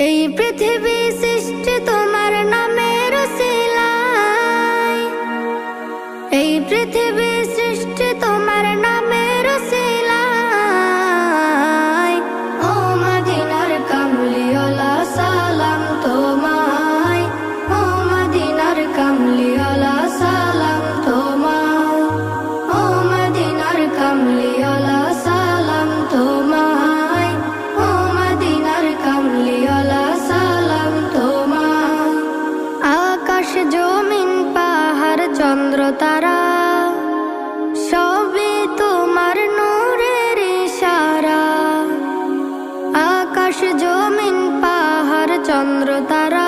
এই পৃথিবী সৃষ্টি তোমার নামের উসিলায়, এই পৃথিবী সৃষ্টি তোমার নামের উসিলায়। ও মদিনার কামলিওয়ালা সালাম তোমায়, ও মদিনার কামলিওয়ালা সালাম তোমায়, ও মদিনার কামলিওয়ালা সালাম তোমায়, ও মদিনার কামলিওয়ালা সালাম তোমায়। আকাশ জমিন পাহাড় চন্দ্র তারা সবই তোমার নূরের ইশারা। আকাশ জমিন পাহাড় চন্দ্র তারা